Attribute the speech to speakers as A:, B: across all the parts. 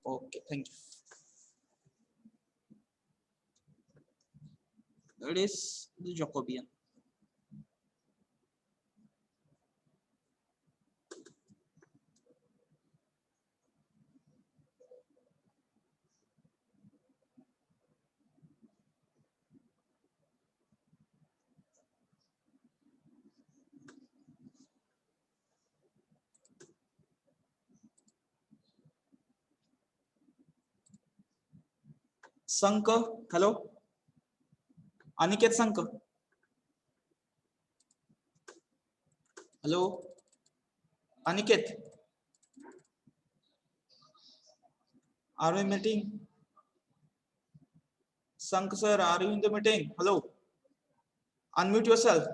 A: Okay, thank you. It is the Jacobian. Sank, hello. Aniket Sank, hello. Aniket, are we meeting? Sank sir, are you in the meeting? Hello. Unmute yourself.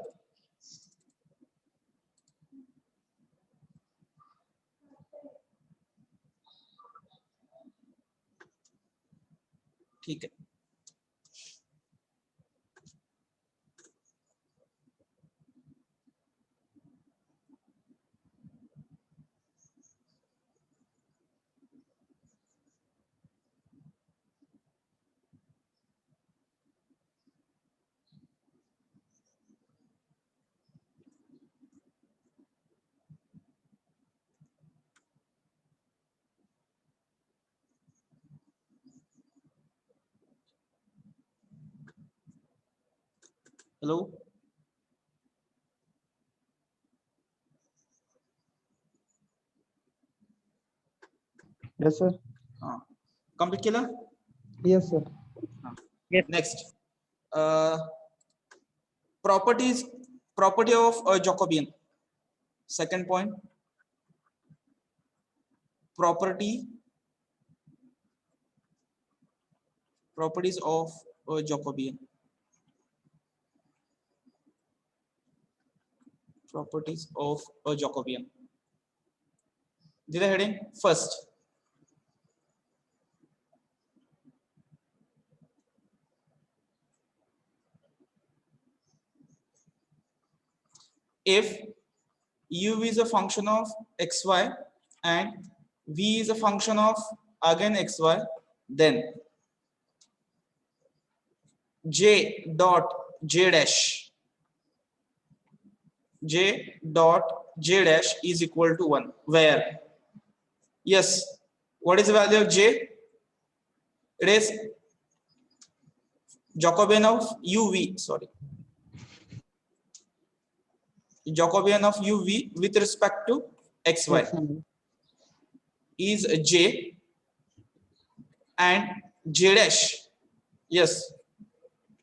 A: ठीक है. Hello.
B: Yes, sir.
A: Complete केला?
B: Yes, sir.
C: Yes.
A: Next. Property of a Jacobian. Second point. Properties of a Jacobian. Properties of a Jacobian. Did I heading first? If u is a function of xy and v is a function of again xy, then j dot j dash is equal to 1, where, yes, what is the value of j? It is Jacobian of uv, sorry, Jacobian of uv with respect to xy is j, and j dash, yes,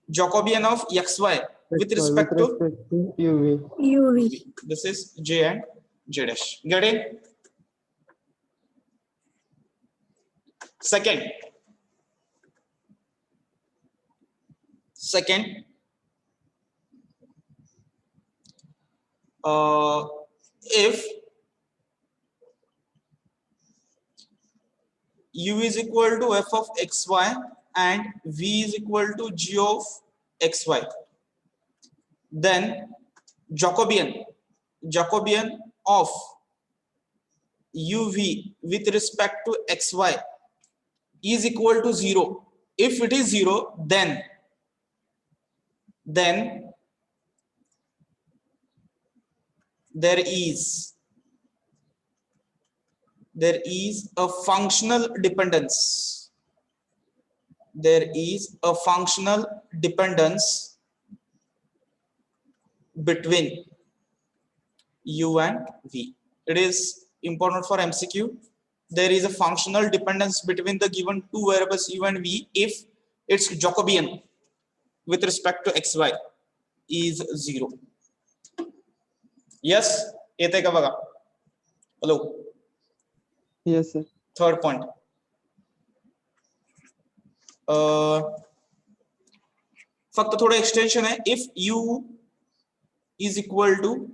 A: Jacobian of xy with respect to
B: UV.
A: this is j and j dash. Get it? Second, if u is equal to f of xy and v is equal to g of xy, then Jacobian of uv with respect to xy is equal to 0. If it is 0, then there is a functional dependence. There is a functional dependence between u and v. It is important for MCQ. There is a functional dependence between the given two variables u and v if its Jacobian with respect to xy is 0. Yes, येते का बघा. Hello.
B: Yes, sir.
A: Third point. फक्त थोड़ा extension है. If u is equal to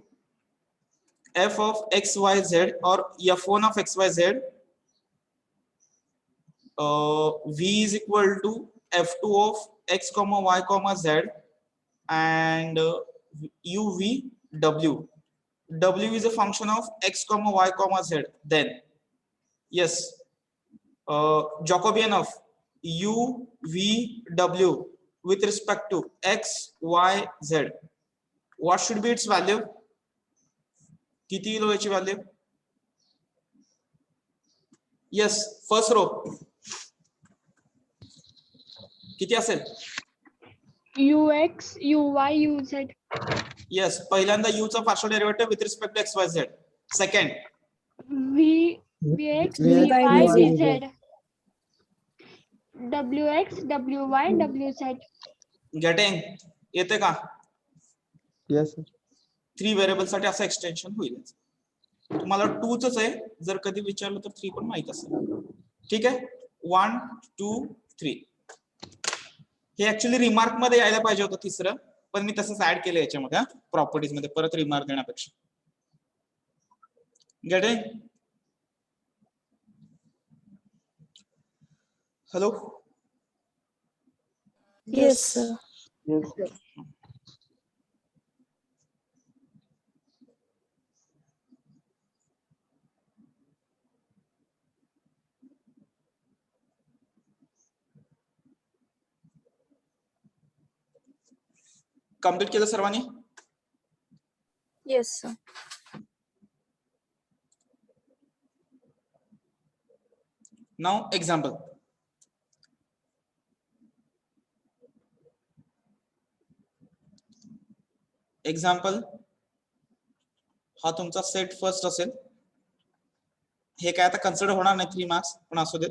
A: f of xyz or f1 of xyz, v is equal to f2 of x comma y comma z, and uv w is a function of x comma y comma z, then yes, Jacobian of u v w with respect to x y z, what should be its value? किती येईल याची value? Yes, first row किती असेल?
C: ux uy uz.
A: Yes, पहिल्यांदा u चा partial derivative with respect to x y z. Second
C: vx
B: V
C: vy
B: by
C: vz. wx wy wz.
A: Getting? येते का?
B: Yes, sir.
A: 3 variable साठी असं एक्सटेन्शन होईल. तुम्हाला 2 च आहे, जर कधी विचारलं तर 3 पण माहित असेल. ठीक आहे, 1 2 3. हे ऍक्च्युअली रिमार्क मध्ये यायला पाहिजे होतं तिसरं, पण मी तसंच ऍड केलं याच्यामध्ये प्रॉपर्टीज मध्ये, परत रिमार्क देण्यापेक्षा. Getting? Hello?
D: Yes, sir.
B: Yes, sir.
A: Complete केलं सर्वांनी?
D: Yes, sir.
A: Now example. Example हा तुमचा सेट फर्स्ट असेल. हे काय आता कन्सिडर होणार नाही 3 मार्क्स, पण असू दे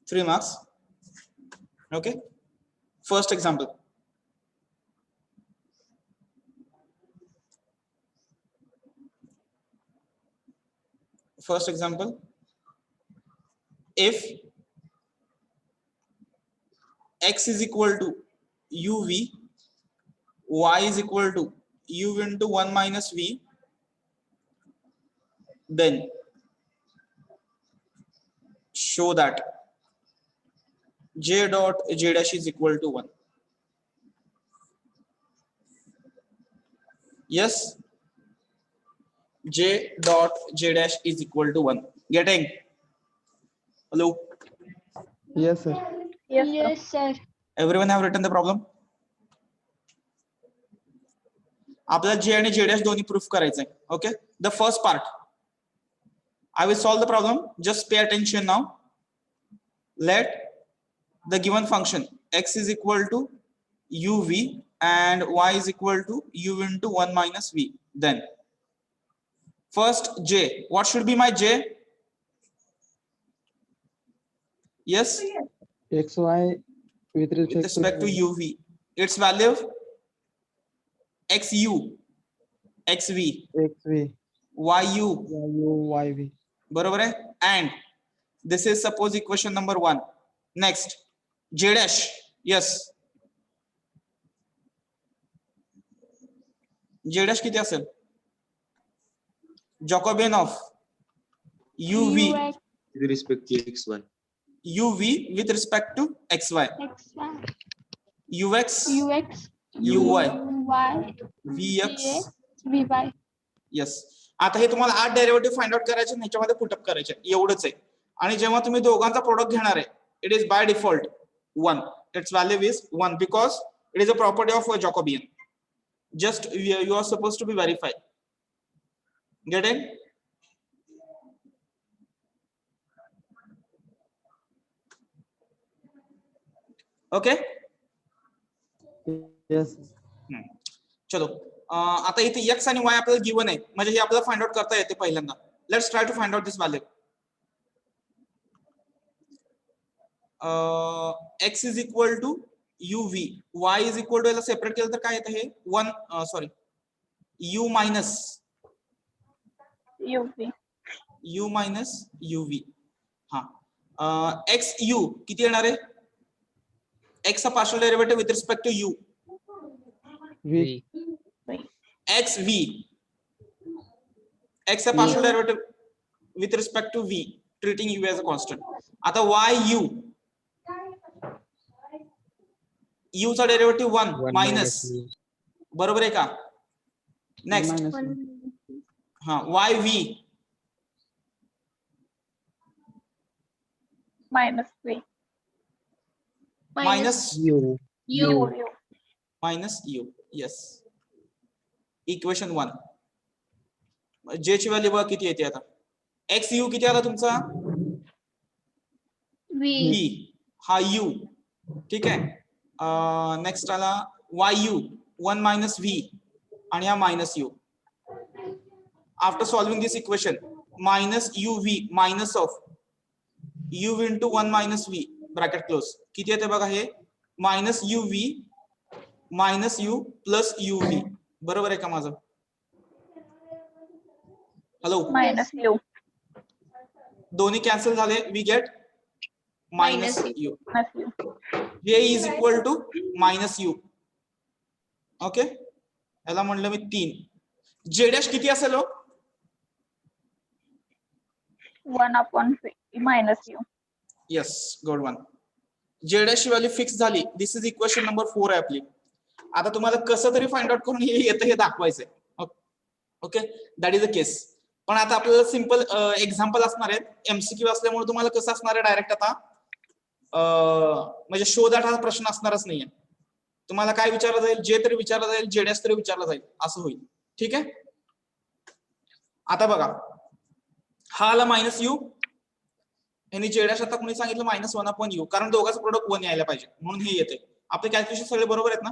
A: 3 marks. Okay, first example. First example, if x is equal to uv, y is equal to u into 1 minus v, then show that j dot j dash is equal to 1. Yes, j dot j dash is equal to 1. Getting? Hello?
B: Yes, sir.
C: Yes, sir.
A: Everyone have written the problem? आपल्याला जे आणि जे dash दोन्ही proof करायचंय. Okay, the first part I will solve the problem. Just pay attention now. Let the given function x is equal to uv and y is equal to u into 1 minus v. Then first j, what should be my j? Yes,
B: XY with
A: with respect to uv, its value xu, xv,
B: XV,
A: yu,
B: YV.
A: बरोबर आहे. and this is suppose equation number 1. next j dash. yes, j dash किती असेल? Jacobian of uv
C: ux
E: with respect to xy.
A: uv with respect to xy,
C: xy
A: ux
C: ux
A: uy
C: y
A: vx.
C: vy.
A: Yes, आता हे तुम्हाला 8 derivative find out करायचे, ह्याच्यामध्ये put up करायचे, एवढंच आहे. आणि जेव्हा तुम्ही दोघांचा प्रोडक्ट घेणार आहे, it is by default 1. Its value is 1 because it is a property of Jacobian. Just you are suppose to be verify. Getting? Okay,
B: Yes,
A: चलो. आता इथे x आणि y आपल्याला गिवन आहे, म्हणजे हे आपल्याला फाइंड आउट करता येते पहिल्यांदा. Let's try to find out this value. x is equal to uv, y is equal to, याला सेपरेट केलं तर काय येतं? हे 1 सॉरी u मायनस uv. हा, x u किती येणार आहे? x चा partial derivative with respect to u,
B: V.
A: x v, x चा partial derivative with respect to v, treating u as a constant. आता y u, u चा derivative 1
E: 1
A: minus,
E: v.
A: बरोबर आहे का? Next
B: Minus V.
A: हा y v,
D: minus v.
A: Minus
B: U.
D: U.
A: Minus U. Yes. Equation 1. जे ची value बघा किती येते आता. एक्स यू किती आला तुमचा?
C: V.
A: v हा u. ठीक आहे. नेक्स्ट आला वाय यू 1 मायनस व्ही आणि हा minus u. After solving this equation minus u v minus of u into 1 minus v bracket close किती येते बघा हे minus u v minus u plus u v. बरोबर आहे का माझं? हॅलो.
D: Minus u.
A: दोन्ही कॅन्सल झाले. We get minus
C: Minus
A: u.
D: Minus u.
A: हे is equal to minus u. Okay. याला म्हणलं मी 3. जे डॅश किती असेल हो?
D: 1 upon v minus u.
A: Yes, good one. J dash ची व्हॅल्यू फिक्स झाली. दिस इज इक्वेशन नंबर 4 आहे आपली. आता तुम्हाला कसं तरी फाइंड आउट करून हे येतं हे दाखवायचंय. Okay, that is a case. पण आता आपल्याला सिंपल एक्झाम्पल असणार आहेत. एमसीक्यू असल्यामुळे तुम्हाला कसं असणार आहे डायरेक्ट आता म्हणजे शो दॅट हा प्रश्न असणारच नाहीये. तुम्हाला काय विचारलं जाईल? जे तरी विचारलं जाईल, जे डॅश तरी विचारलं जाईल, असं होईल. ठीक आहे. आता बघा हा आला मायनस यू. यांनी जे डॅश आता कोणी सांगितलं मायनस 1 अपॉन यू, कारण दोघांचं प्रोडक्ट 1 यायला पाहिजे म्हणून हे येते. आपले कॅल्क्युलेशन सगळे बरोबर आहेत ना?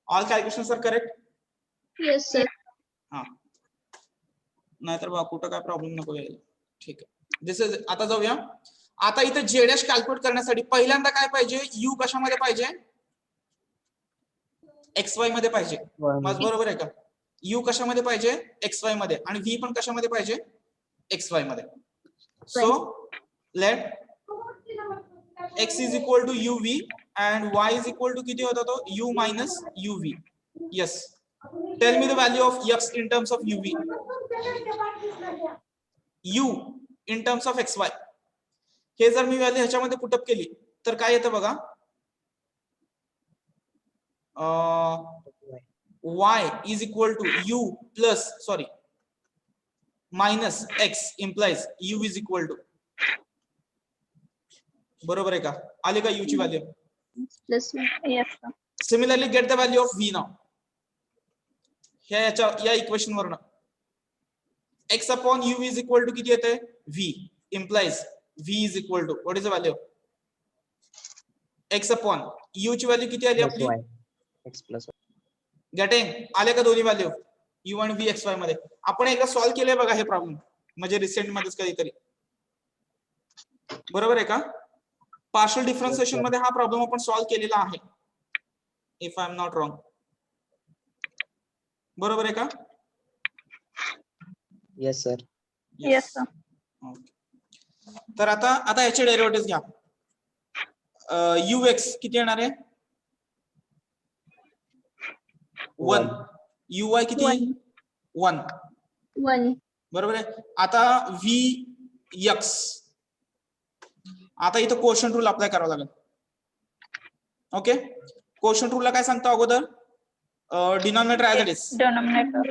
A: All calculation sir correct?
C: Yes, sir.
A: हा, नाहीतर बघा कुठं काय प्रॉब्लेम नको यायला. ठीक आहे. This is. आता जाऊया. आता इथे जे डॅश कॅल्क्युलेट करण्यासाठी पहिल्यांदा काय पाहिजे? यू कशामध्ये पाहिजे? एक्स वाय मध्ये पाहिजे. माझं बरोबर आहे का? यू कशामध्ये पाहिजे? एक्स वाय मध्ये. आणि व्ही पण कशामध्ये पाहिजे? एक्स वाय मध्ये. So let x is equal to u v and y is equal to किती होता तो? U minus u v. Yes. Tell me the value of x in terms of u v. U in terms of x y. हे जर मी value ह्याच्यामध्ये put up केली तर काय येतं बघा. y is equal to u plus sorry minus x implies u is equal to. बरोबर आहे का? आले का u ची value?
C: Plus 1.
D: Yes, sir.
A: Similarly get the value of v now. या इक्वेशन वरनं x upon u is equal to किती येते? v implies v is equal to what is the value? x upon u ची value किती आली आपली?
B: X plus
A: getting. आले का दोन्ही व्हॅल्यू u आणि v x y मध्ये? आपण एकदा सॉल्व्ह केले बघा हे प्रॉब्लेम, म्हणजे रिसेंट मध्येच कधीतरी. बरोबर आहे का? पार्शियल डिफरन्शिएशन मध्ये हा प्रॉब्लेम आपण सॉल्व्ह केलेला आहे, if I am not wrong. बरोबर आहे का?
B: Yes, sir.
D: Yes, sir.
A: तर आता याचे डेरिव्हेटिव्ह घ्या. ux किती येणार आहे? 1. uy किती? 1.
C: 1.
A: बरोबर आहे. आता vx. आता इथं कोशंट रूल अप्लाय करावा लागेल. ओके. कोशंट रूलला काय सांगतो अगोदर? Denominator as it is.
D: Denominator.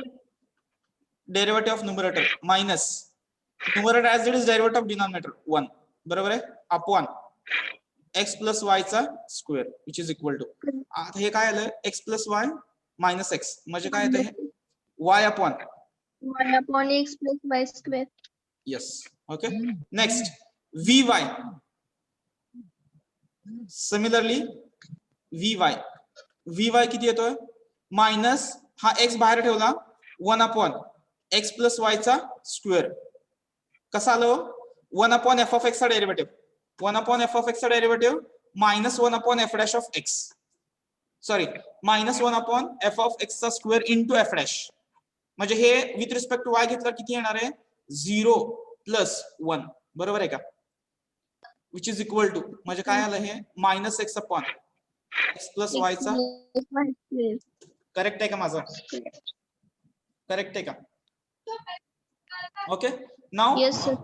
A: Derivative of numerator minus numerator as it is derivative of denominator 1. बरोबर आहे. अपॉन x प्लस y चा square which is equal to. आता हे काय आलं? x plus y minus x म्हणजे काय येतं हे? y upon
C: 1 upon x plus y square.
A: Yes. Okay. Next vy. Similarly vy किती येतोय? मायनस हा x बाहेर ठेवला 1 अपॉन x प्लस y चा स्क्वेअर. कसा आलं? 1 अपॉन f ऑफ x चा derivative. 1 upon f of x चा derivative minus 1 upon f dash of x. Sorry, minus 1 upon f of x चा स्क्वेअर इंटू f डॅश. म्हणजे हे with respect to y घेतलं किती येणार आहे? 0 प्लस 1. बरोबर आहे का? विच इज इक्वल टू म्हणजे काय आलं हे? Minus x upon x plus y चा.
C: Plus y square.
A: करेक्ट आहे का माझं? करेक्ट आहे का? Okay. Now
C: Yes, sir.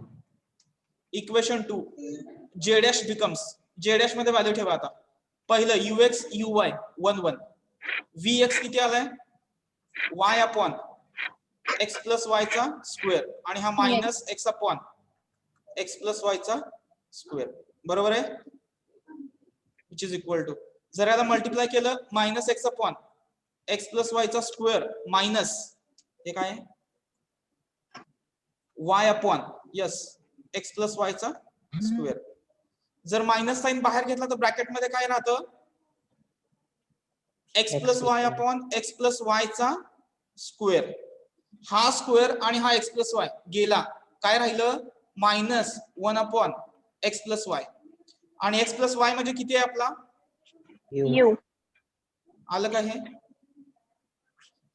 A: Equation 2 J dash becomes. J dash मध्ये व्हॅल्यू ठेवा. आता पहिलं ux uy 1 1. vx किती आलाय? y upon x plus y चा स्क्वेअर आणि हा minus x upon x plus y चा स्क्वेअर, बरोबर आहे, विच इज इक्वल टू, जर याला मल्टिप्लाय केलं minus x upon x plus वायचा स्क्वेअर मायनस हे काय वाय अपॉन यस एक्स प्लस वायचा स्क्वेअर. जर मायनस साइन बाहेर घेतला तर ब्रॅकेट मध्ये काय राहतं, x plus y upon x plus वायचा स्क्वेअर. हा स्क्वेअर आणि हा एक्स प्लस वाय गेला, काय राहिलं minus 1 upon x plus y. आणि एक्स प्लस वाय म्हणजे किती आहे आपला,
D: U.
A: आलं का हे,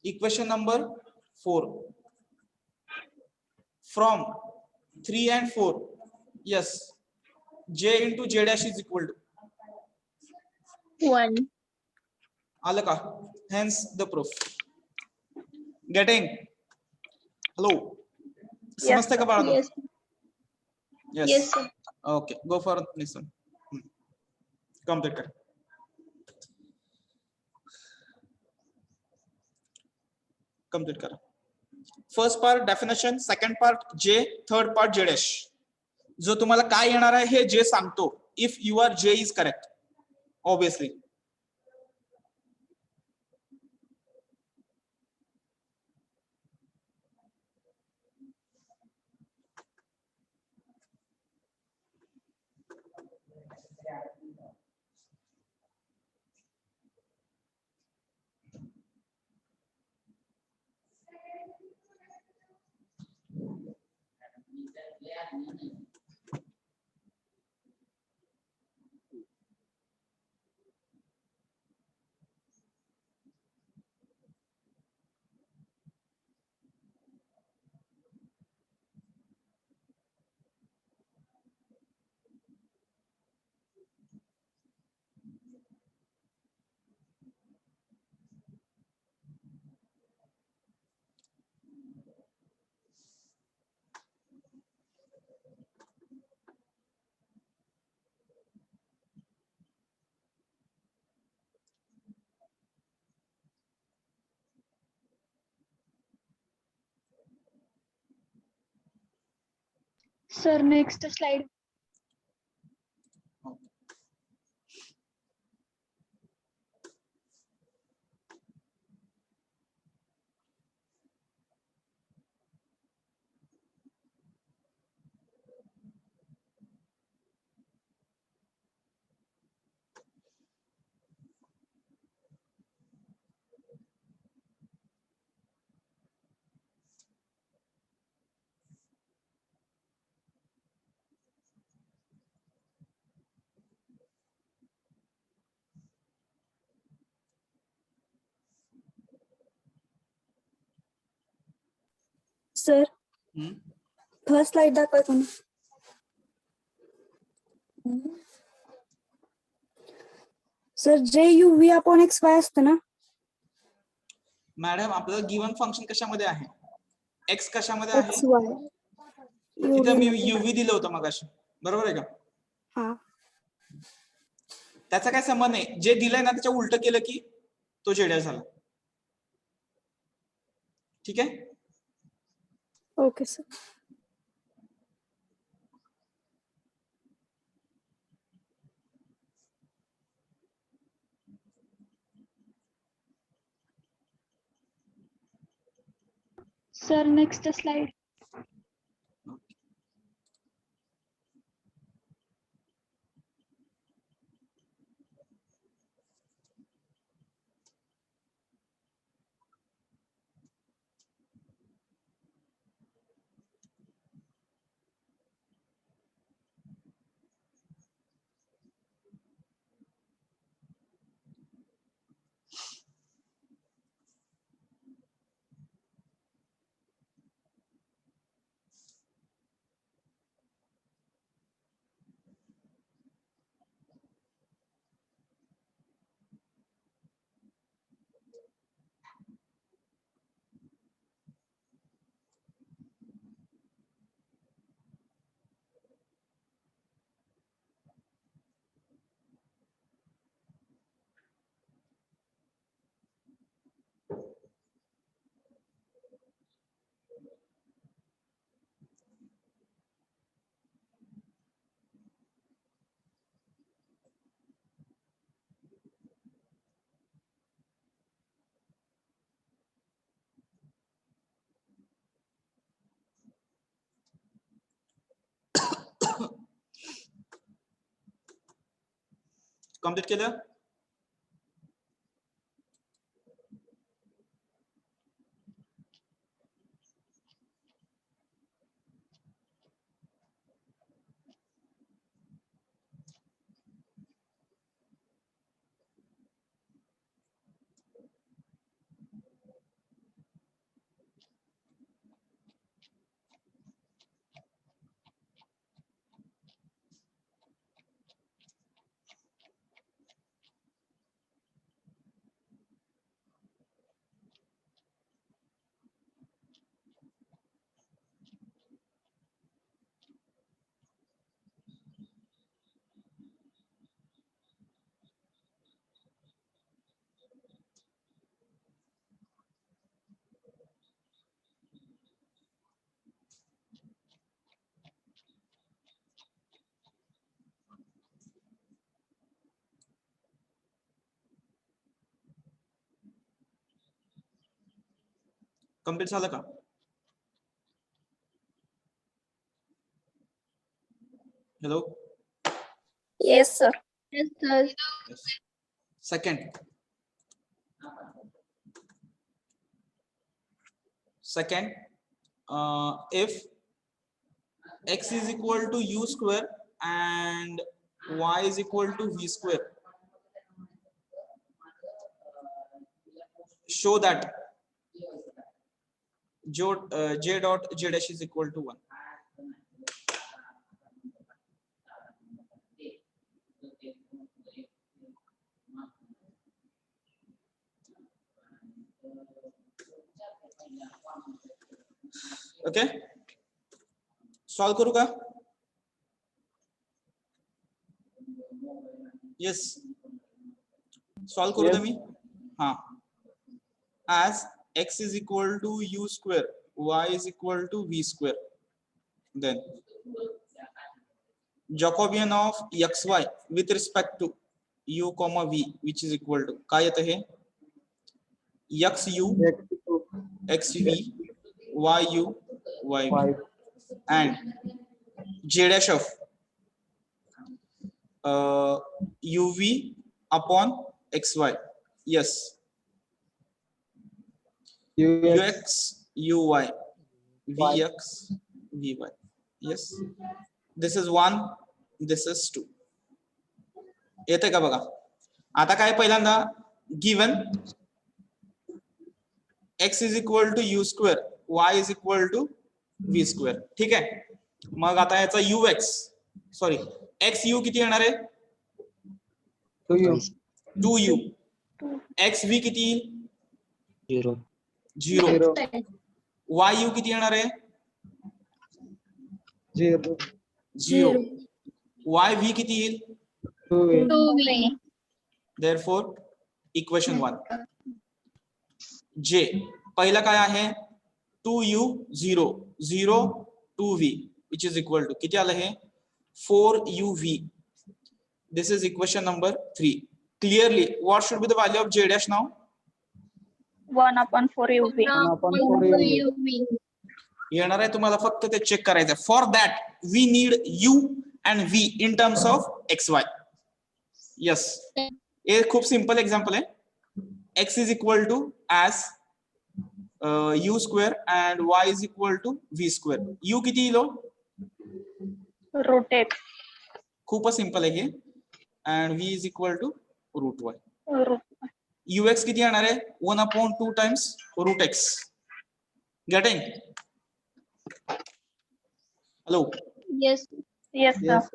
A: equation number 4 from 3 and 4 yes j into j dash is equal to
C: 1.
A: आलं का, hence the proof. Getting, hello, समजते का बाळांनो?
C: Yes. Yes, sir.
A: Okay, go for next one, complete कर. कंप्लीट करा. First part definition, second part J, third part J dash. जो तुम्हाला काय येणार आहे हे जे सांगतो, if your J is correct obviously.
C: Sir, next slide.
E: Sir first slide दाखवा तुम्ही. Sir J u v upon x y असतं ना.
A: मॅडम आपलं गिवन फंक्शन कशामध्ये आहे, एक्स कशामध्ये आहे,
E: एक्स वाय
A: तिथं मी युव्ही दिलं होतं मगाशी, बरोबर आहे का.
E: हा
A: त्याचा काय संबंध नाही, जे दिलंय ना त्याच्या उलट केलं की तो जेडा झाला. ठीक आहे.
E: Okay sir.
C: Sir, next slide.
A: Complete केलं? कम्प्लीट झालं का? Hello.
D: Yes, sir.
C: Yes, sir.
A: Second, if x is equal to u square and y is equal to v square, show that j dot j dash is equal to 1. Okay, solve करू का? Yes, solve करू का
B: Yes.
A: मी? हाँ, as x is equal to u square, y is equal to v square, then Jacobian of xy with respect to u comma v, which is equal to काय येतं हे? xu
B: X2
A: xv yu yv
B: 5
A: and j dash of uv upon xy. Yes,
B: UX
A: ux uy vx vy. Yes, this is 1, this is 2. येते का बघा? आता काय पहिल्यांदा given x is equal to u square, y is equal to v square. ठीक आहे, मग आता याचा ux सॉरी xu किती येणार आहे?
B: 2U
A: 2u. xv किती येईल? 0.
B: 0
A: yu किती येणार आहे?
B: 0
A: 0. yv किती येईल?
B: 2A
C: 2v.
A: Therefore equation 1. j पहिला काय आहे? 2u 0 0 2v which is equal to किती आलं हे? 4uv. This is equation number 3. Clearly, what should be the value of j dash now?
D: 1/4 UV.
B: 1/4
A: येणार आहे, तुम्हाला फक्त ते चेक करायचं. For that we need u and v in terms of xy. Yes, हे खूप सिंपल एक्झाम्पल आहे. x is equal to as u square and y is equal to v square. u किती येईल?
D: Rotate.
A: खूपच simple आहे हे. and v is equal to root y.
D: Root.
A: ux किती येणार आहे? 1/2 times root x. Getting? Hello.
C: Yes.
D: Yes, sir.
B: Yes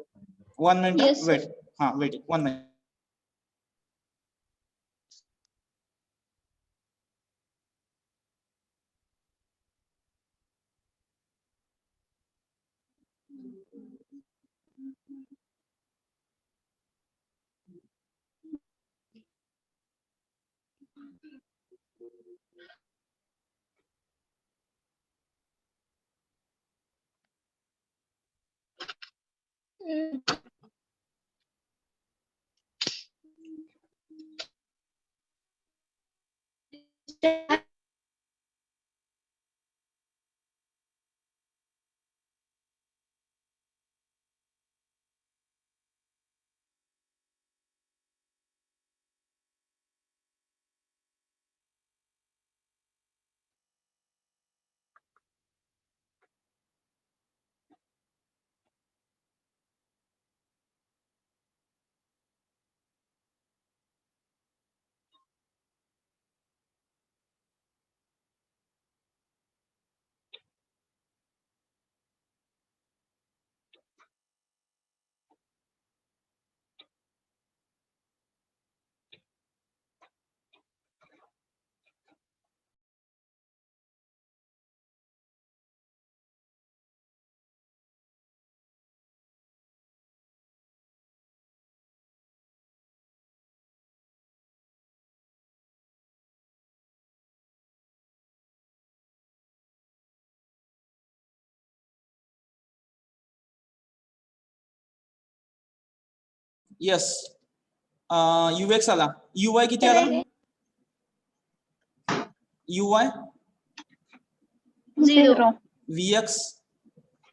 A: 1 minute.
C: Yes, sir.
A: Wait. हाँ, wait. 1 minute.
C: Mm.
A: Yes u x आला. U y किती आला? U y
D: 0.
A: V x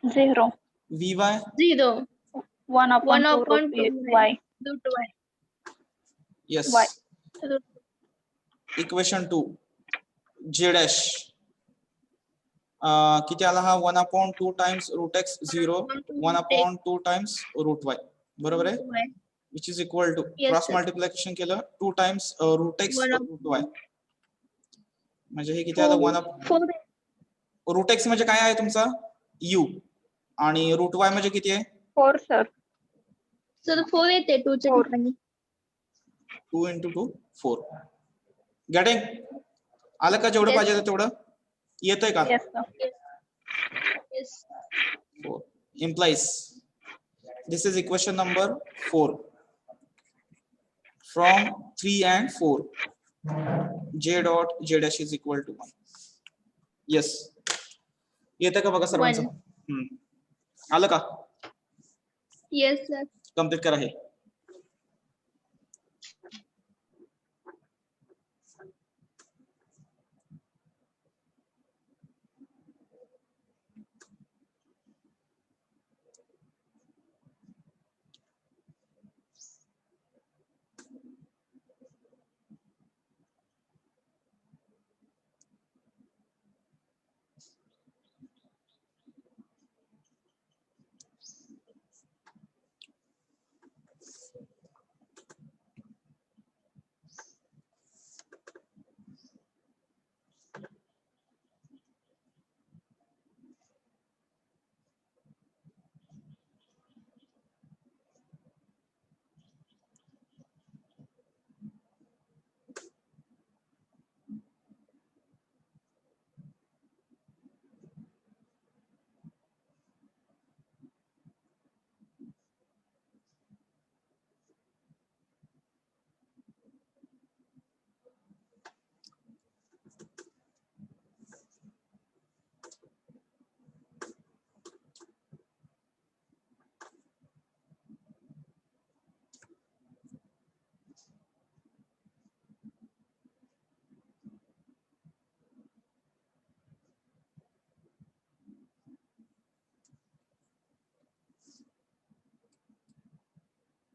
D: 0.
A: V y
C: 0.
D: 1 upon 2 root y.
C: Root y.
A: Yes.
D: Y.
A: Equation 2 J dash किती आला हा 1/2 times root x 0 1/2 times root y बरोबर आहे.
C: Root y.
A: Which is equal to
C: Yes,
A: cross
C: sir.
A: Multiplication केलं 2 times root x
C: One
A: root y म्हणजे हे किती आलं 1
C: 4.
A: रूट एक्स म्हणजे काय आहे तुमचा यू आणि रूट वाय म्हणजे किती आहे
D: 4 sir.
C: सर 4 येते 2 च्या
D: Four.
C: ठिकाणी.
A: 2 into 2 4 गेटिंग आलं का जेवढं
C: Yes.
A: पाहिजे तेवढं येतंय का
D: Yes sir.
C: Yes.
A: 4 implies this is equation number 4 from 3 and 4 j dot j dash is equal to 1 yes येतं का बघा सर्वांचं आलं का
C: Yes, sir.
A: कम्प्लीट करा हे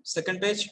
A: second page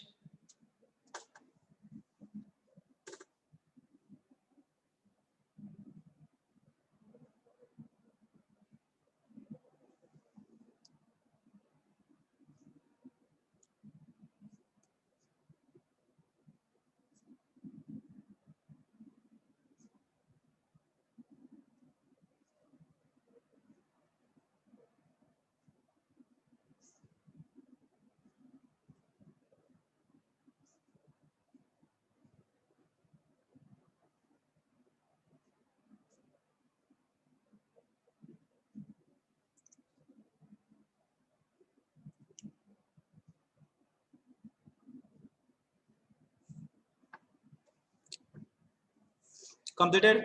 A: completed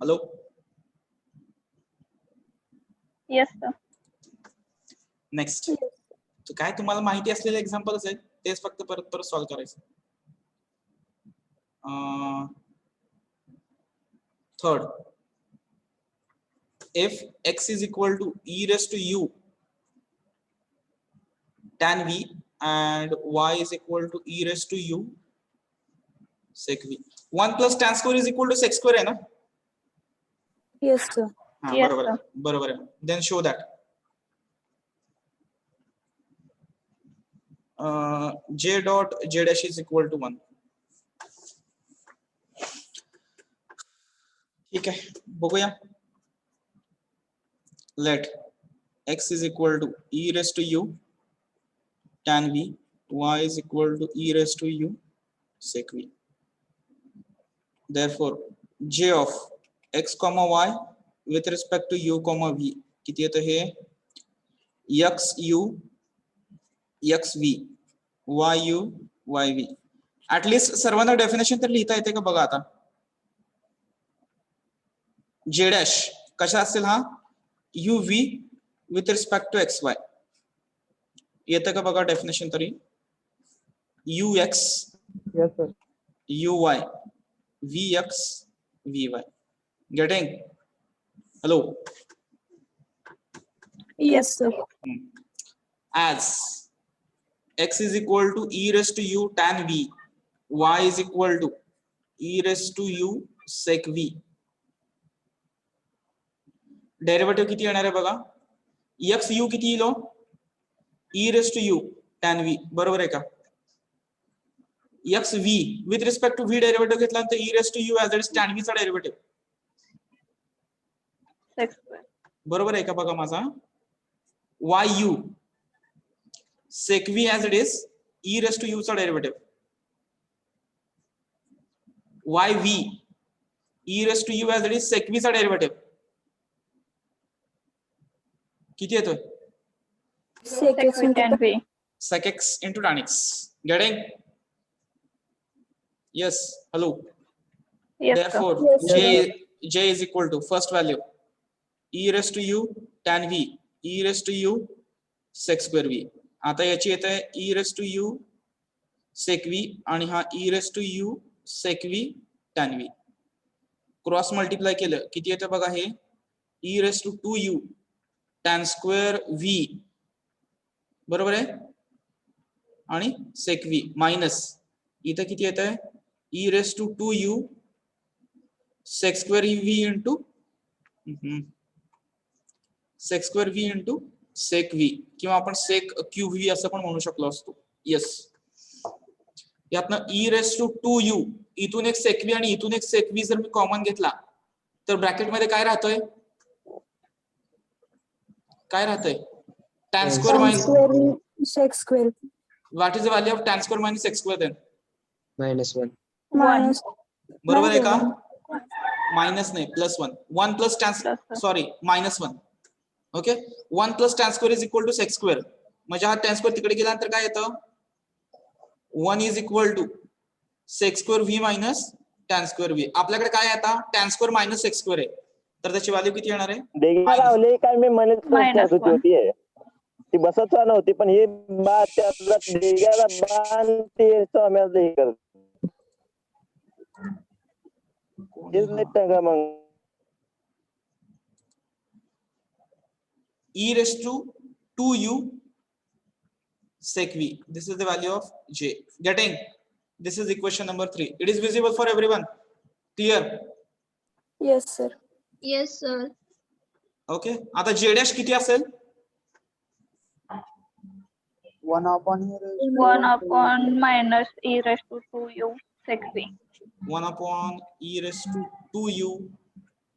A: hello
D: Yes sir.
A: Next तर काय तुम्हाला माहिती असलेले एक्झाम्पल्स आहेत तेच फक्त परत परत सॉल्व्ह करायचं third if x is equal to e raised to u tan v and y is equal to e raised to u sec v 1 plus tan square is equal to sec square है ना
E: Yes, sir.
A: हाँ
D: Yes,
A: बरोबर है then show that j dot j dash is equal to 1 ठीक है बघूया let x is equal to e raised to u tan v y is equal to e raised to u sec v therefore j of x comma y with respect to u comma v किती येतं हे x u x v y u y v at least सर्वांना definition तर लिहिता येते का बघा आता j dash कशा असेल हा u v with respect to x y येतं का बघा डेफिनेशन तरी. ux
B: Yes, sir.
A: uy vx vy. Getting? Hello.
E: Yes, sir.
A: As x is equal to e raised to u tan v, y is equal to e raised to u sec v. Derivative किती येणार आहे बघा. x u किती येईल? e raised to u tan v, बरोबर आहे का. x v with respect to v derivative घेतल्यानंतर e raised to u as it is tan v चा डेरिव्हेटिव्ह,
D: sec square.
A: बरोबर आहे का बघा माझा. yu sec v as it is e raised to u चा derivative, yv e raised to u as it is sec v चा derivative किती येतोय.
E: Sec
D: Sec
E: x
D: v
E: into
D: tan v.
A: sec x into tan x. Getting? Yes. Hello.
D: Yes, sir.
A: Therefore,
E: Yes,
A: j is equal to first value e raised to u tan v e raised to u sec square v. आता याची येत आहे e raised to u sec v आणि हा e raised to u sec v tan v. Cross multiply केलं किती येतं बघा हे. e raised to 2u tan square v, बरोबर आहे, आणि sec v मायनस इथं किती येत आहे e raised to 2u sec square v into sec square v into sec v किंवा आपण sec cube v असं पण म्हणू शकलो असतो. येस. यातनं e raised to 2u इथून एक sec v आणि इथून एक sec v जर मी कॉमन घेतला तर ब्रॅकेट मध्ये काय राहतोय, काय राहतंय. tan square
E: tan
A: minus,
E: square sec square
A: what is the value of tan square minus sec square then?
B: -1.
E: minus
A: बरोबर आहे का.
E: -1.
A: मायनस नाही +1. 1 plus tan
D: Plus one.
A: Sorry -1. Okay. 1 plus tan square is equal to sec square. म्हणजे हा tan square तिकडे गेल्यानंतर काय येतं 1 is equal to sec square v minus tan square v. आपल्याकडे काय आहे आता tan square minus sec square आहे तर त्याची व्हॅल्यू किती येणार आहे.
F: डेगा लावले काय मी म्हणत
D: Minus
F: होती
D: one.
F: होती ती बसत नव्हती पण हे बा त्याला डेग्याला बाण ते स्वाम्याचं हे करत हेच नाही टाका मग.
A: e raised to 2u sec v. This is the value of j. Getting? This is equation number 3. It is visible for everyone. Clear?
E: Yes, sir.
C: Yes, sir.
A: Okay. आता j dash किती असेल.
B: 1 upon here.
D: 1 upon minus e raised to 2u sec v.
A: 1 upon e raised to 2u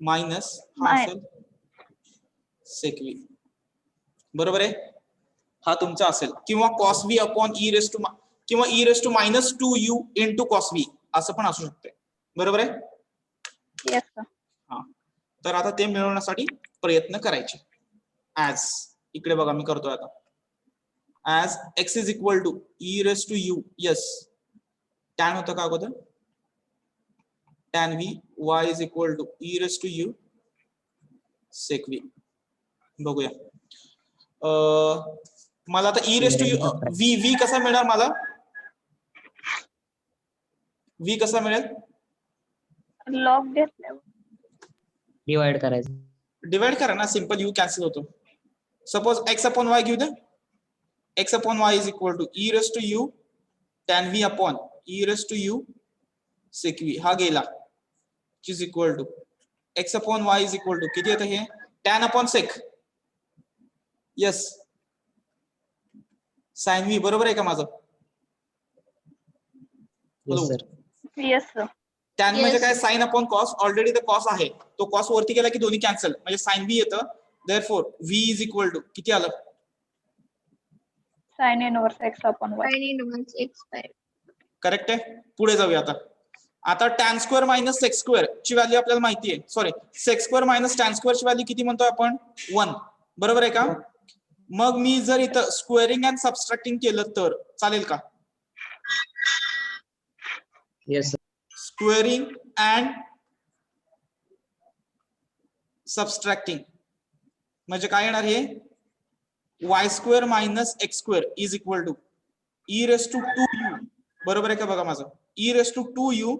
A: minus हा
D: Min-
A: असेल sec v, बरोबर आहे. हा तुमचा असेल किंवा cos v upon e raised to किंवा e raised to minus 2u into cos v असं पण असू शकते, बरोबर आहे.
D: Yes, sir.
A: हा तर आता ते मिळवण्यासाठी प्रयत्न करायचे. ऍज इकडे बघा मी करतोय आता. As x is equal to e raised to u. Yes tan होतं का अगोदर tan v. y is equal to e raised to u sec v. बघूया मला आता e raised to u v कसा मिळणार मला. v कसा मिळेल.
D: Log घेतल्यावर
G: डिवाइड करायचं.
A: डिवाइड करा ना सिंपल u कॅन्सल होतो. सपोज x अपॉन y घेऊ दे. x upon y is equal to e raised to u tan v upon e raised to u sec v हा गेला which is equal to x upon y is equal to किती येतं हे tan upon sec. Yes sin v बरोबर आहे का माझं.
G: Yes, sir.
D: yes, sir.
A: tan म्हणजे
C: Yes.
A: काय sin upon cos. Already the cos आहे तो cos वरती गेला की दोन्ही कॅन्सल म्हणजे sin v येतं. therefore v is equal to किती आलं
D: Sin inverse x upon y.
C: Sin inverse x5.
A: Correct आहे. पुढे जाऊया आता. आता tan square minus sec square ची व्हॅल्यू आपल्याला माहिती आहे. Sorry sec square minus tan square ची व्हॅल्यू किती म्हणतोय आपण 1, बरोबर आहे का. मग मी जर इथं स्क्वेअरिंग अँड सबस्ट्रॅक्टिंग केलं तर चालेल का.
G: Yes, sir.
A: Squaring and subtracting म्हणजे काय येणार हे y square minus x square is equal to e raise to 2u. बरोबर आहे का बघा माझं? E raise to 2u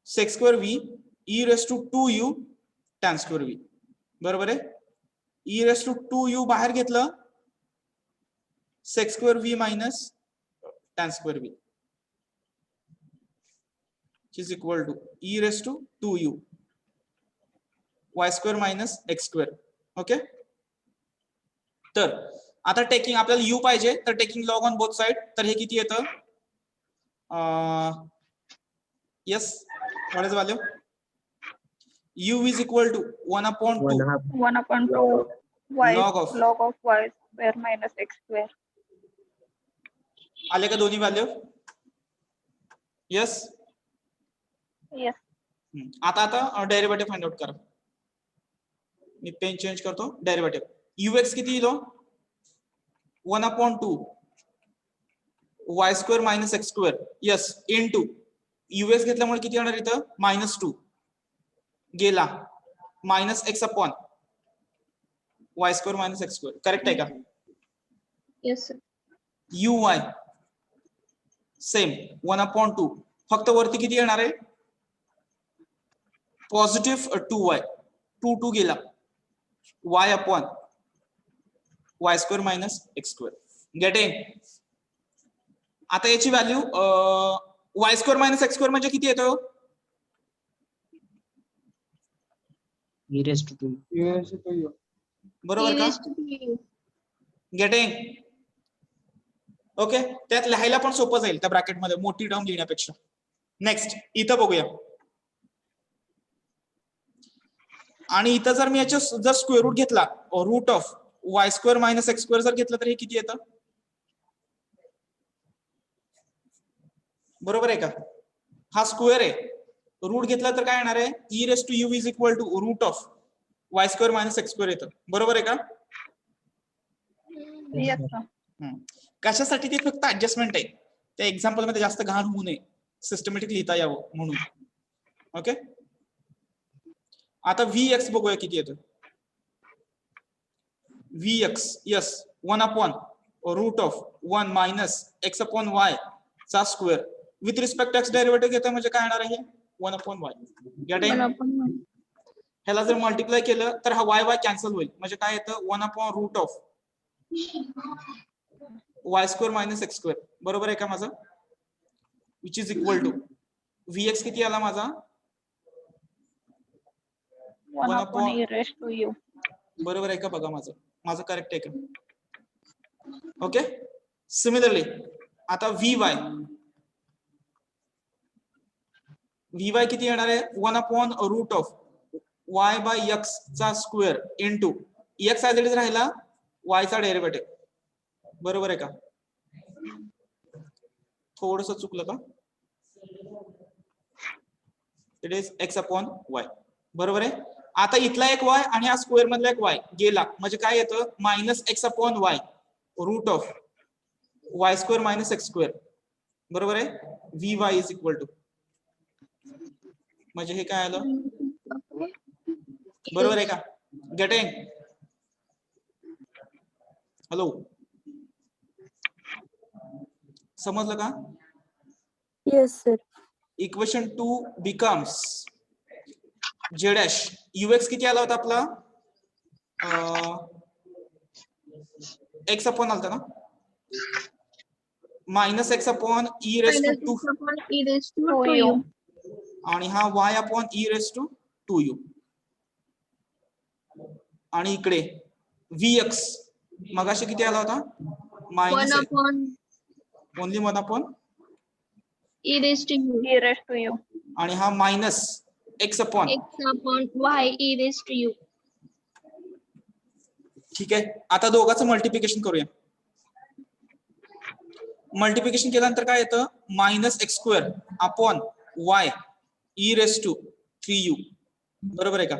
A: sec square v e raise to 2u tan square v. बरोबर आहे? ई रेस टू 2u बाहेर घेतलं sec square v minus tan square v is equal to e raise to 2u y square minus x square. Okay. तर आता taking आपल्याला u पाहिजे तर taking log on both side. तर हे किती येतं? Yes what is value? u is equal to 1/2
D: 1/2 y
A: Log of.
D: log of y square minus x square.
A: आले का दोन्ही व्हॅल्यू? यस.
D: Yes.
A: आता डेरिव्हेटिव्ह फाइंड आउट करा. मी पेन चेंज करतो. डेरिव्हेटिव्ह ux किती येईल? 1/2 y square minus x square. Yes into u s घेतल्यामुळे किती येणार इथं? -2 गेला minus x upon y square minus x square. Correct आहे का?
C: Yes, sir.
A: U y same 1/2 फक्त वरती किती येणार आहे? पॉझिटिव्ह 2y 2 गेला y upon y square minus x square. Getting? आता याची value y square minus x square म्हणजे किती येतो?
G: e raised to 2.
B: US to U.
A: बरोबर
C: E
A: का?
C: raised to U.
A: Getting? Okay. त्यात लिहायला पण सोपं जाईल त्या ब्रॅकेट मध्ये मोठी टर्म लिहिण्यापेक्षा. नेक्स्ट इथं बघूया. आणि इथं जर मी याच्या जर स्क्वेअर रूट घेतला root of y square minus x square जर घेतलं तर हे किती येतं? बरोबर आहे का? हा स्क्वेअर आहे. रूट घेतला तर काय येणार आहे? E raise to u is equal to root of y square minus x square येतं. बरोबर आहे का?
D: Yes, sir.
A: कशासाठी? ते फक्त ऍडजस्टमेंट आहे. त्या एक्झाम्पल मध्ये जास्त घाण होऊ नये, सिस्टमॅटिक लिहिता यावं म्हणून. ओके. आता Vx बघूया किती येतं. Vx यस 1/रूट of 1 minus x upon y चा square with respect x derivative घेतोय म्हणजे काय येणार आहे? 1/y. गेटिंग?
C: 1/1.
A: ह्याला जर मल्टिप्लाय केलं तर हा y कॅन्सल होईल म्हणजे काय येतं? 1/रूट of y square minus x square. बरोबर आहे का माझं? Which is equal to Vx किती आला माझा?
D: 1/e raised to u.
A: बरोबर आहे का बघा माझं? माझं करेक्ट आहे का? ओके. सिमिलरली आता Vy किती येणार आहे? 1/रूट ऑफ y बाय x चा square into x as it is राहिला y चा डेरिव्हेटिव्ह. बरोबर आहे का? थोडस चुकलं का? It is x/y. बरोबर आहे. आता इथला एक y आणि हा स्क्वेअर मधला एक y गेला म्हणजे काय येतं? Minus x/y root of y square minus x square. बरोबर आहे? Vy इज इक्वल टू म्हणजे हे काय आलं? बरोबर आहे का? गेटिंग? हॅलो समजलं का?
E: Yes, sir.
A: Equation 2 becomes z dash ux किती आला होता आपला? एक्स अपॉन आलता ना? Minus x upon e raise to 2
C: E raised to
D: 2u.
C: 2U.
A: आणि हा y upon e raise to 2u. आणि इकडे Vx मगाशी किती आला होता?
C: 1
A: मायनस
C: upon
A: only 1/.
C: E raised to U.
D: E raised to u.
A: आणि हा minus x upon.
C: X upon Y E raised to U.
A: ठीक आहे. आता दोघांचं मल्टिप्लिकेशन करूया. मल्टिप्लिकेशन केल्यानंतर काय येतं? Minus x square upon y e raise to 3u. बरोबर आहे का?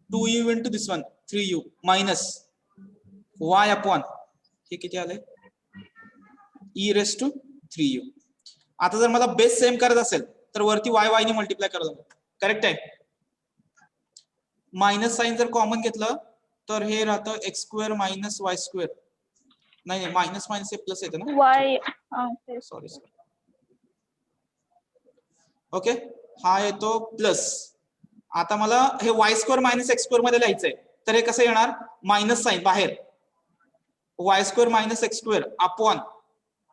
A: 2u into this one 3u minus y upon हे किती आलंय? E raise to 3u. आता जर मला बेस सेम करत असेल तर वरती y ने मल्टिप्लाय करायला लागेल. करेक्ट आहे? मायनस साइन जर कॉमन घेतलं तर हे राहतं x square minus y square. नाही मायनस मायनस हे प्लस येतं ना.
D: वाय
A: सॉरी. ओके, हा येतो प्लस. आता मला हे y square minus x square मध्ये लिहायचंय, तर हे कसं येणार, मायनस साइन बाहेर, y square minus x square upon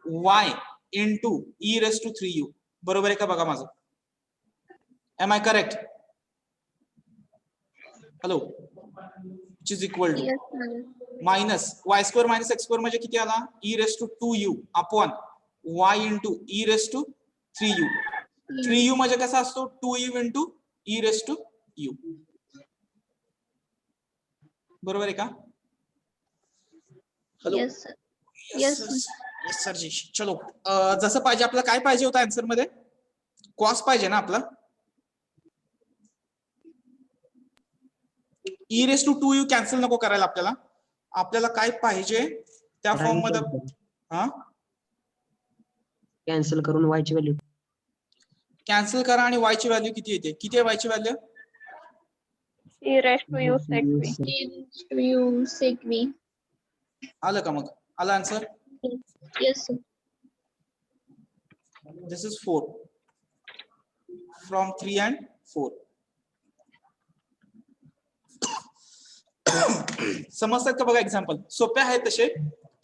A: y into e raise to 3u. बरोबर आहे का बघा माझं? Am I correct? Hello, which is equal to
C: Yes, sir.
A: Minus y square minus x square म्हणजे किती आला, e raise to 2u upon y into e raise to 3u. 3u म्हणजे कसा असतो, 2u into e raise to u. बरोबर आहे का? Hello.
C: Yes, sir. Yes, sir.
A: Yes sir ji. चलो, जसं पाहिजे आपल्याला, काय पाहिजे होतं आन्सर मध्ये, कॉस पाहिजे ना आपला. ई रेस टू 2u कॅन्सल नको करायला आपल्याला. आपल्याला काय पाहिजे त्या फॉर्म मध्ये. हा,
G: कॅन्सल करून y ची व्हॅल्यू
A: कॅन्सल करा आणि y ची व्हॅल्यू किती येते, किती आहे y ची value?
D: e raised to u sec v.
C: E raised to u sec v.
A: आलं का मग? आलं answer?
C: Yes, sir.
A: This is 4 from 3 and 4. समजतात का बघा एक्झाम्पल? सोपे आहेत तसे,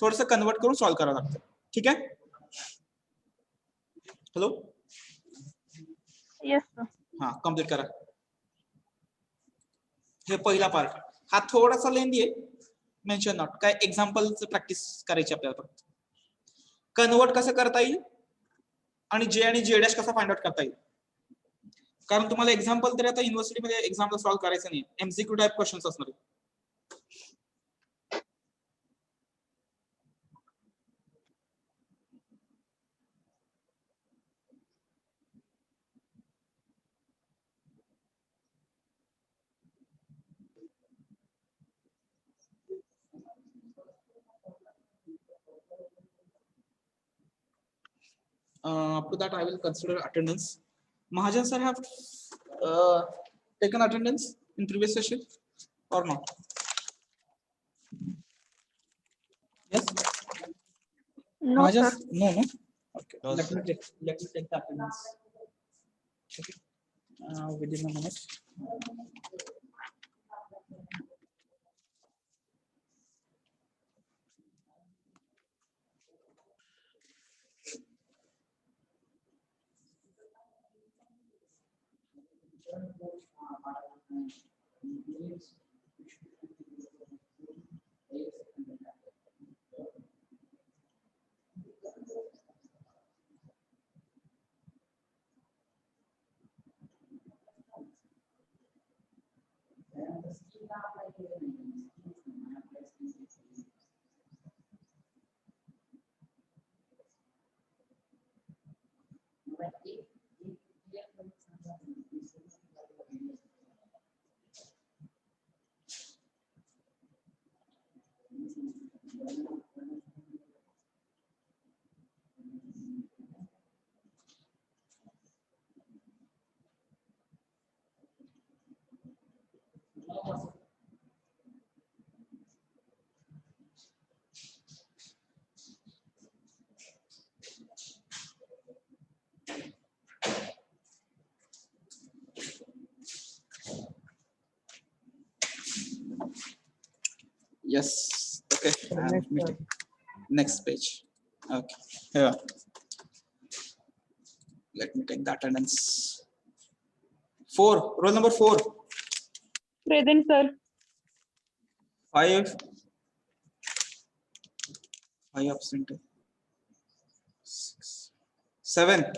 A: थोडस कन्वर्ट करून सॉल्व्ह करावं लागतं. ठीक आहे. हॅलो.
D: Yes, sir.
A: हा, कम्प्लीट करा. हे पहिला पार्ट, हा थोडासा लेंदी आहे, मेन्शन नॉट. काय एक्झाम्पलचं प्रॅक्टिस करायची आपल्याला फक्त. कन्वर्ट कसं करता येईल आणि जे आणि जे डॅश कसा फाइंड आउट करता येईल. कारण तुम्हाला एक्झाम्पल तरी आता युनिव्हर्सिटीमध्ये एक्झाम्पल सॉल्व्ह करायचं नाही, एमसीक्यू टाइप क्वेश्चन्स असणार. After that, I will consider attendance. Mahajan sir have taken attendance in previous session or not? Yes.
D: No,
A: Mahajan,
D: sir.
A: no. Okay. Let me take the attendance. Okay. Within a minute. Yes. Okay. Next page. Okay. Here. Let me take the attendance. 4. Roll number 4.
D: Present, sir.
A: 5. 5 absent. 6. 7.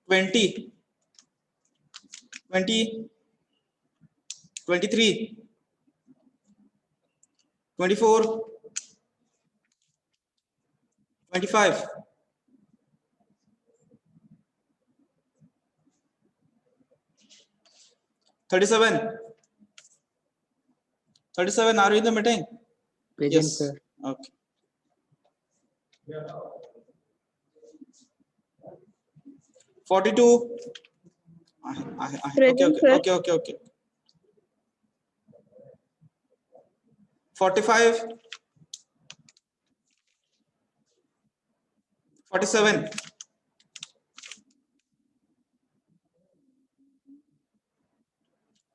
A: 20. 20. 23. 24. 25. 37. 37. Are you in the meeting?
B: Present,
A: Yes.
B: sir.
A: Okay. 42
D: Present, sir.
A: okay 45 47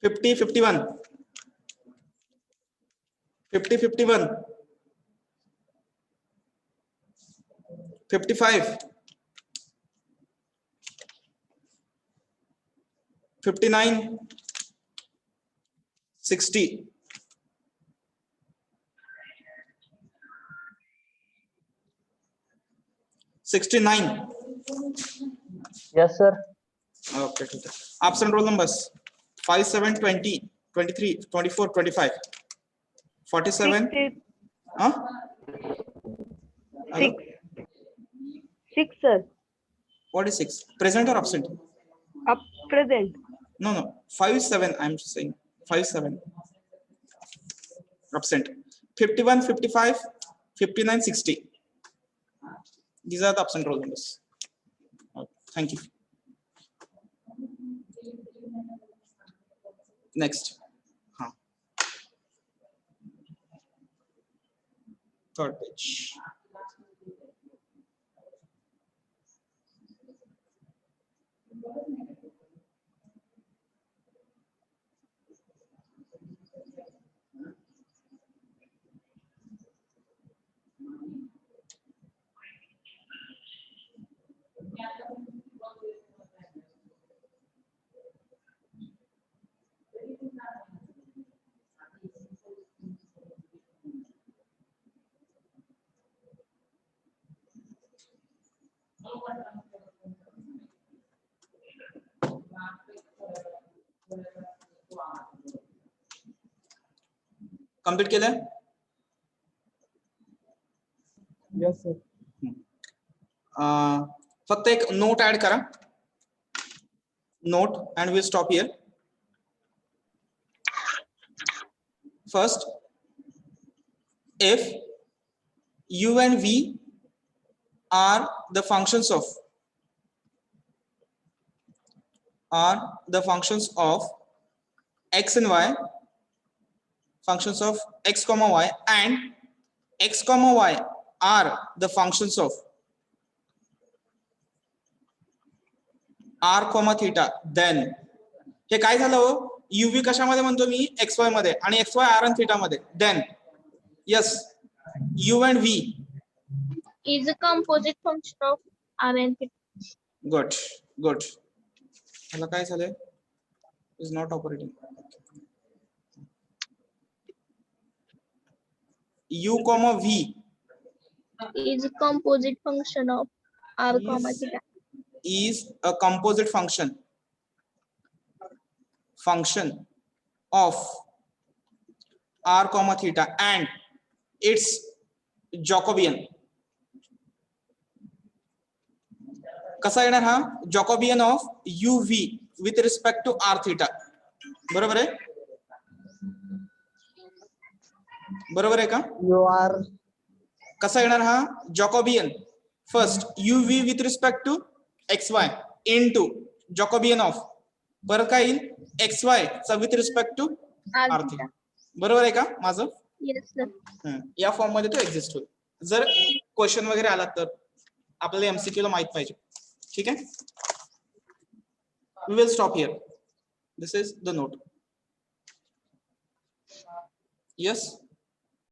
A: 50 51 50 51 55 59 60 69
F: Yes, sir.
A: okay ठीक है absent roll numbers 5 7 20 23 24 25 47 huh Hello?
D: Six, sir.
A: What is 6 present or absent
D: Up present.
A: no 5 7 I'm saying 5 7 absent 51 55 59 60 these are the absent roll numbers okay, thank you next third page complete केलं
B: Yes, sir.
A: फक्त एक note add करा note and we'll stop here first if u and v are the functions of x and y functions of x comma y and x comma y are the functions of r comma theta then हे काय झालं हो uv कशामध्ये म्हणतो मी xy मध्ये आणि xy r and theta मध्ये then yes u and v
C: Is a composite function of R and theta.
A: good ह्याला काय झालंय is not operating u comma v
C: Is a composite function of R comma theta.
A: is a composite function of r comma theta and its Jacobian कसा येणार हा Jacobian of uv with respect to r theta बरोबर आहे का
B: You are
A: कसा येणार हा Jacobian first uv with respect to xy into Jacobian of परत काय येईल xy चा with respect to
C: R
A: r
C: theta.
A: theta बरोबर आहे का माझं
C: Yes, sir.
A: या फॉर्म मध्ये तो एक्झिस्ट होईल जर क्वेश्चन वगैरे आला तर आपल्याला एमसीक्यू ला माहित पाहिजे ठीक आहे we will stop here this is the note yes